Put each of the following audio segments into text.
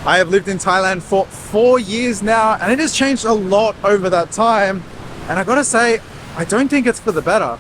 I have lived in Thailand for 4 years now, and it has changed a lot over that time. And I gotta say, I don't think it's for the better.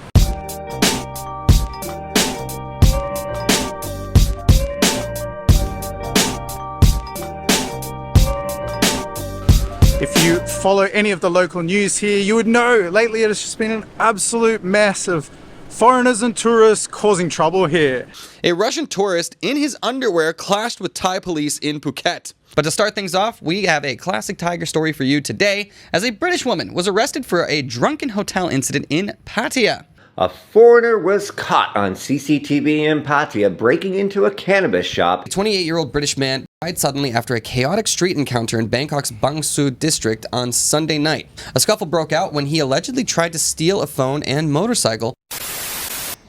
If you follow any of the local news here, you would know lately it has just been an absolute mess of foreigners and tourists causing trouble here. A Russian tourist in his underwear clashed with Thai police in Phuket. But to start things off, we have a classic tiger story for you today, as a British woman was arrested for a drunken hotel incident in Pattaya. A foreigner was caught on CCTV in Pattaya breaking into a cannabis shop. A 28-year-old British man died suddenly after a chaotic street encounter in Bangkok's Bang Sue district on Sunday night. A scuffle broke out when he allegedly tried to steal a phone and motorcycle.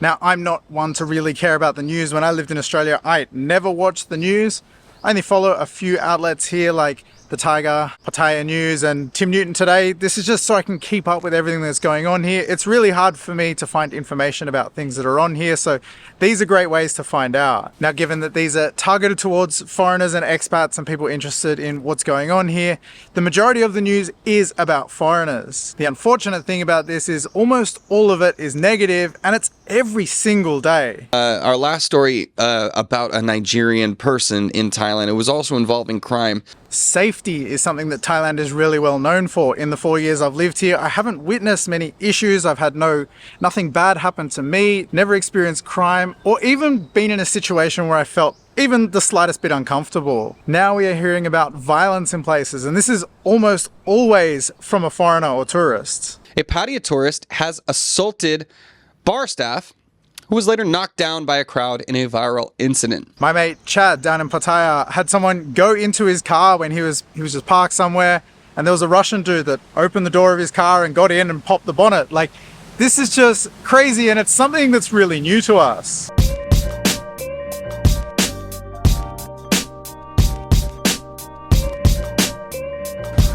Now, I'm not one to really care about the news. When I lived in Australia, I never watched the news. I only follow a few outlets here like The Tiger, Pattaya News, and Tim Newton Today. This is just so I can keep up with everything that's going on here. It's really hard for me to find information about things that are on here, so these are great ways to find out. Now, given that these are targeted towards foreigners and expats and people interested in what's going on here, the majority of the news is about foreigners. The unfortunate thing about this is almost all of it is negative, and it's every single day. Our last story about a Nigerian person in Thailand, it was also involving crime. Safety is something that Thailand is really well known for. In the 4 years I've lived here, I haven't witnessed many issues. I've had nothing bad happen to me, never experienced crime, or even been in a situation where I felt even the slightest bit uncomfortable. Now we are hearing about violence in places, and this is almost always from a foreigner or tourist. A Pattaya tourist has assaulted bar staff, who was later knocked down by a crowd in a viral incident. My mate Chad down in Pattaya had someone go into his car when he was just parked somewhere, and there was a Russian dude that opened the door of his car and got in and popped the bonnet. Like, this is just crazy, and it's something that's really new to us.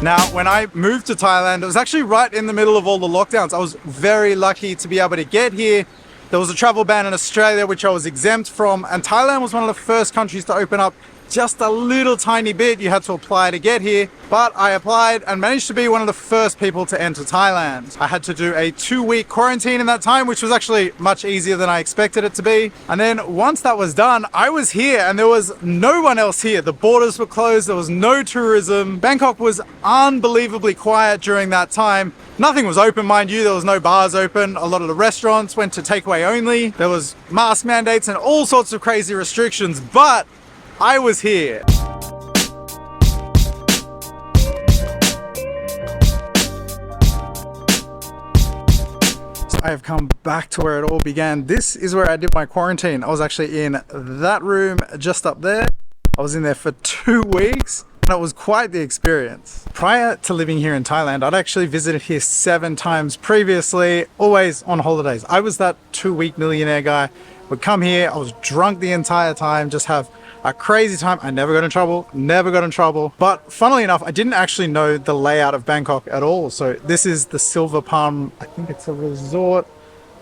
Now, when I moved to Thailand, it was actually right in the middle of all the lockdowns. I was very lucky to be able to get here. There was a travel ban in Australia, which I was exempt from, and Thailand was one of the first countries to open up just a little tiny bit. You had to apply to get here, but I applied and managed to be one of the first people to enter Thailand. I had to do a 2-week quarantine in that time, which was actually much easier than I expected it to be. And then once that was done, I was here and there was no one else here. The borders were closed, there was no tourism. Bangkok was unbelievably quiet during that time. Nothing was open, mind you. There was no bars open. A lot of the restaurants went to takeaway only. There was mask mandates and all sorts of crazy restrictions, but I was here. So I have come back to where it all began. This is where I did my quarantine. I was actually in that room just up there. I was in there for 2 weeks. And it was quite the experience. Prior to living here in Thailand, I'd actually visited here 7 times previously, always on holidays. I was that 2-week millionaire guy. Would come here, I was drunk the entire time, just have a crazy time. I never got in trouble, But funnily enough, I didn't actually know the layout of Bangkok at all. So this is the Silver Palm, I think it's a resort,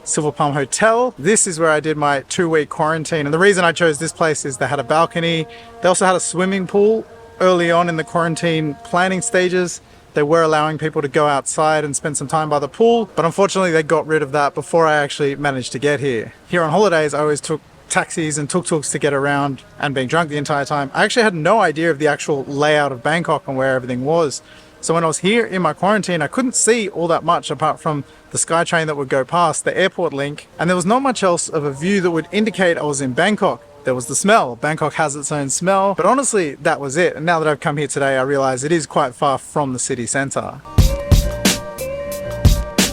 Silver Palm Hotel. This is where I did my 2-week quarantine. And the reason I chose this place is they had a balcony. They also had a swimming pool. Early on in the quarantine planning stages, they were allowing people to go outside and spend some time by the pool, but unfortunately they got rid of that before I actually managed to get here. Here on holidays, I always took taxis and tuk-tuks to get around, and being drunk the entire time, I actually had no idea of the actual layout of Bangkok and where everything was. So when I was here in my quarantine, I couldn't see all that much apart from the SkyTrain that would go past, the airport link, and there was not much else of a view that would indicate I was in Bangkok. There was the smell. Bangkok has its own smell, but honestly, that was it. And now that I've come here today, I realize it is quite far from the city center.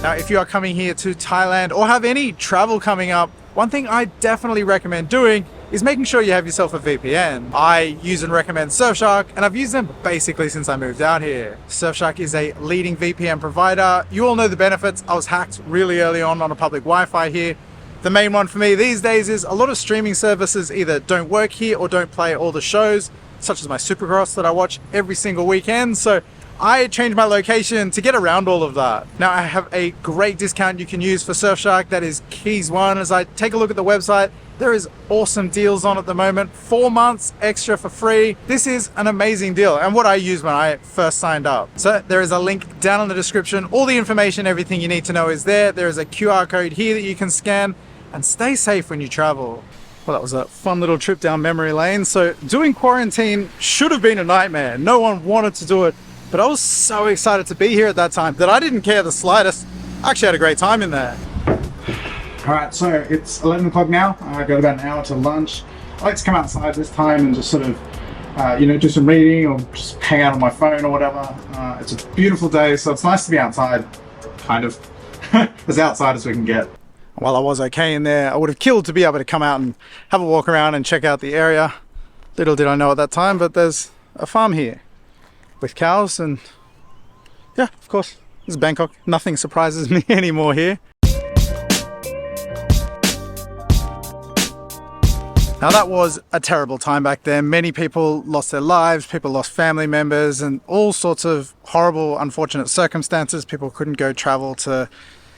Now, if you are coming here to Thailand or have any travel coming up, one thing I definitely recommend doing is making sure you have yourself a VPN. I use and recommend Surfshark, and I've used them basically since I moved out here. Surfshark is a leading VPN provider. You all know the benefits. I was hacked really early on a public Wi-Fi here. The main one for me these days is a lot of streaming services either don't work here or don't play all the shows, such as my Supercross that I watch every single weekend. So I changed my location to get around all of that. Now I have a great discount you can use for Surfshark, that is keis1. As I take a look at the website, there is awesome deals on at the moment. 4 months extra for free. This is an amazing deal, and what I used when I first signed up. So there is a link down in the description. All the information, everything you need to know is there. There is a QR code here that you can scan, and stay safe when you travel. Well, that was a fun little trip down memory lane. So doing quarantine should have been a nightmare. No one wanted to do it, but I was so excited to be here at that time that I didn't care the slightest. I actually had a great time in there. All right, so it's 11 o'clock now. I've got about an hour to lunch. I like to come outside this time and just sort of, do some reading or just hang out on my phone or whatever. It's a beautiful day, so it's nice to be outside, kind of, as outside as we can get. While I was okay in there, I would have killed to be able to come out and have a walk around and check out the area. Little did I know at that time, but there's a farm here with cows, and yeah, of course, this is Bangkok. Nothing surprises me anymore here. Now that was a terrible time back then. Many people lost their lives, people lost family members, and all sorts of horrible, unfortunate circumstances. People couldn't go travel to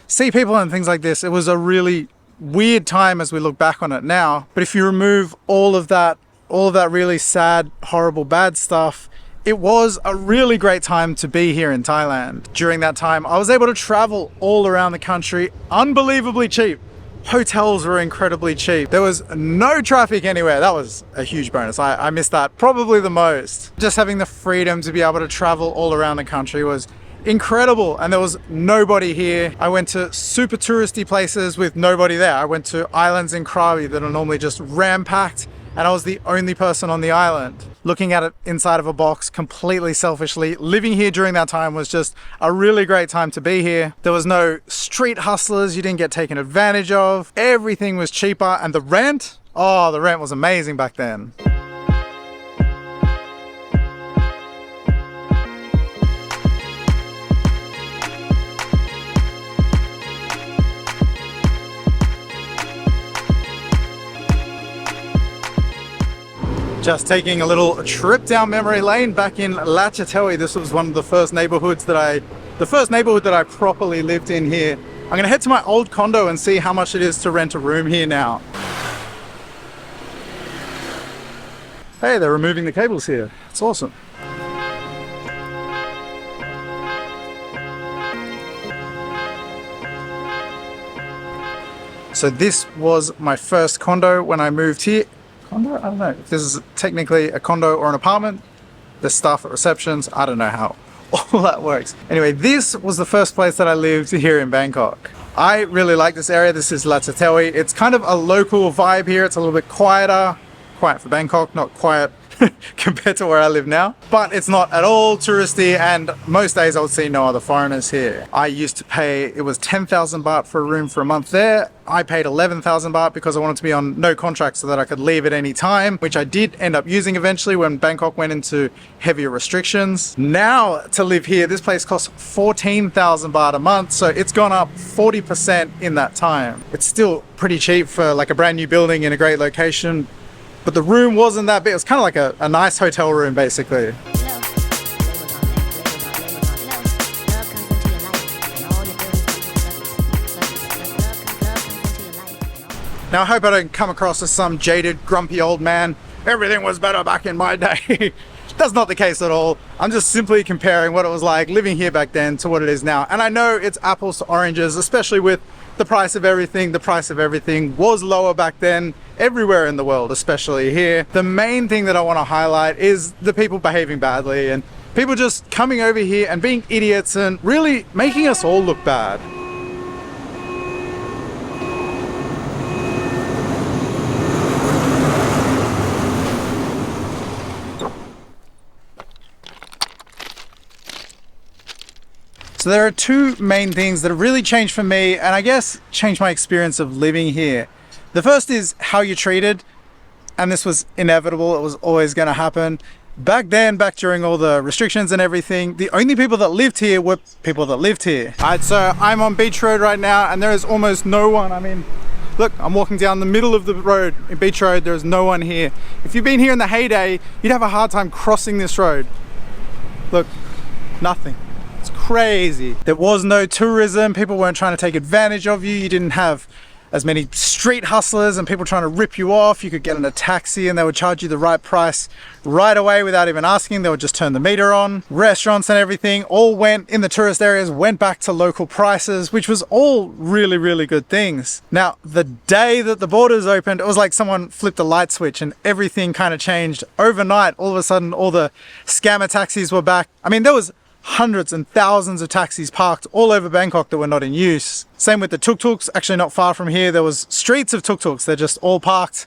see people and things like this. It was a really weird time as we look back on it now. But if you remove all of that really sad, horrible, bad stuff, it was a really great time to be here in Thailand. During that time, I was able to travel all around the country, unbelievably cheap. Hotels were incredibly cheap. There was no traffic anywhere. That was a huge bonus. I missed that probably the most. Just having the freedom to be able to travel all around the country was incredible, and there was nobody here. I went to super touristy places with nobody there. I went to islands in Krabi that are normally just ram-packed, and I was the only person on the island. Looking at it inside of a box, completely selfishly, living here during that time was just a really great time to be here. There was no street hustlers, you didn't get taken advantage of. Everything was cheaper, and the rent was amazing back then. Just taking a little trip down memory lane back in Lachatelli. This was one of the first neighborhoods that I properly lived in here. I'm gonna head to my old condo and see how much it is to rent a room here now. Hey, they're removing the cables here. It's awesome. So this was my first condo when I moved here. Condo? I don't know if this is technically a condo or an apartment. There's staff at receptions. I don't know how all that works. Anyway, this was the first place that I lived here in Bangkok. I really like this area. This is Lachatelli. It's kind of a local vibe here. It's a little bit quieter. Quiet for Bangkok, not quiet compared to where I live now. But it's not at all touristy, and most days I would see no other foreigners here. I used to pay, it was 10,000 baht for a room for a month there. I paid 11,000 baht because I wanted to be on no contract so that I could leave at any time, which I did end up using eventually when Bangkok went into heavier restrictions. Now to live here, this place costs 14,000 baht a month, so it's gone up 40% in that time. It's still pretty cheap for like a brand new building in a great location, but the room wasn't that big. It was kind of like a nice hotel room basically. Now I hope I don't come across as some jaded, grumpy old man. Everything was better back in my day. That's not the case at all. I'm just simply comparing what it was like living here back then to what it is now. And I know it's apples to oranges, especially with the price of everything. The price of everything was lower back then, everywhere in the world, especially here. The main thing that I want to highlight is the people behaving badly and people just coming over here and being idiots and really making us all look bad. So there are two main things that have really changed for me, and I guess changed my experience of living here. The first is how you're treated, and this was inevitable. It was always going to happen. Back then, back during all the restrictions and everything, the only people that lived here were people that lived here. Alright, so I'm on Beach Road right now, and there is almost no one. I mean, look, I'm walking down the middle of the road in Beach Road. There's no one here. If you've been here in the heyday, you'd have a hard time crossing this road. Look. Nothing. It's crazy. There was no tourism. People weren't trying to take advantage of you. You didn't have as many street hustlers and people trying to rip you off. You could get in a taxi and they would charge you the right price right away without even asking. They would just turn the meter on. Restaurants and everything all went in the tourist areas, went back to local prices, which was all really, really good things. Now, the day that the borders opened, it was like someone flipped a light switch and everything kind of changed overnight. All of a sudden, all the scammer taxis were back. I mean, there was hundreds and thousands of taxis parked all over Bangkok that were not in use. Same with the tuk-tuks. Actually, not far from here, there was streets of tuk-tuks. They're just all parked,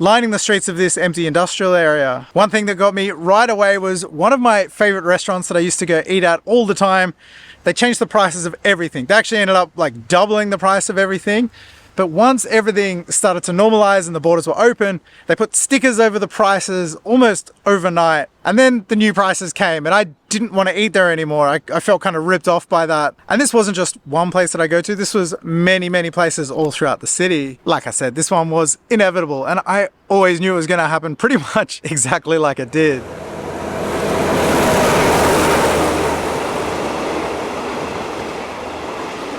lining the streets of this empty industrial area. One thing that got me right away was one of my favorite restaurants that I used to go eat at all the time. They changed the prices of everything. They actually ended up like doubling the price of everything. But once everything started to normalize and the borders were open, they put stickers over the prices almost overnight. And then the new prices came and I didn't want to eat there anymore. I felt kind of ripped off by that. And this wasn't just one place that I go to. This was many, many places all throughout the city. Like I said, this one was inevitable. And I always knew it was going to happen pretty much exactly like it did.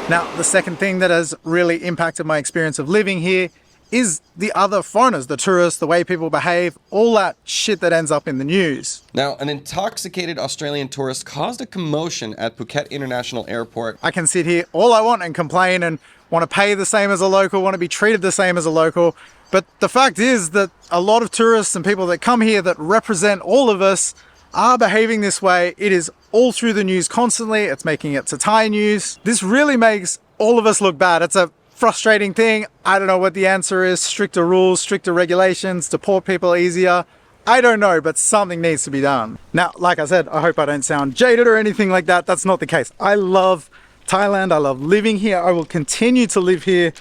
Now, the second thing that has really impacted my experience of living here is the other foreigners, the tourists, the way people behave, all that shit that ends up in the news. Now, an intoxicated Australian tourist caused a commotion at Phuket International Airport. I can sit here all I want and complain and want to pay the same as a local, want to be treated the same as a local. But the fact is that a lot of tourists and people that come here that represent all of us are behaving this way. It is all through the news constantly. It's making it to Thai news. This really makes all of us look bad. It's a frustrating thing. I don't know what the answer is. Stricter rules, stricter regulations, deport people easier. I don't know, but something needs to be done. Now, like I said, I hope I don't sound jaded or anything like that. That's not the case. I love Thailand. I love living here. I will continue to live here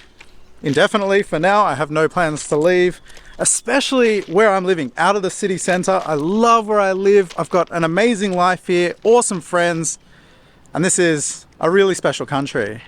indefinitely. For now, I have no plans to leave, especially where I'm living, out of the city center. I love where I live. I've got an amazing life here, awesome friends, and this is a really special country.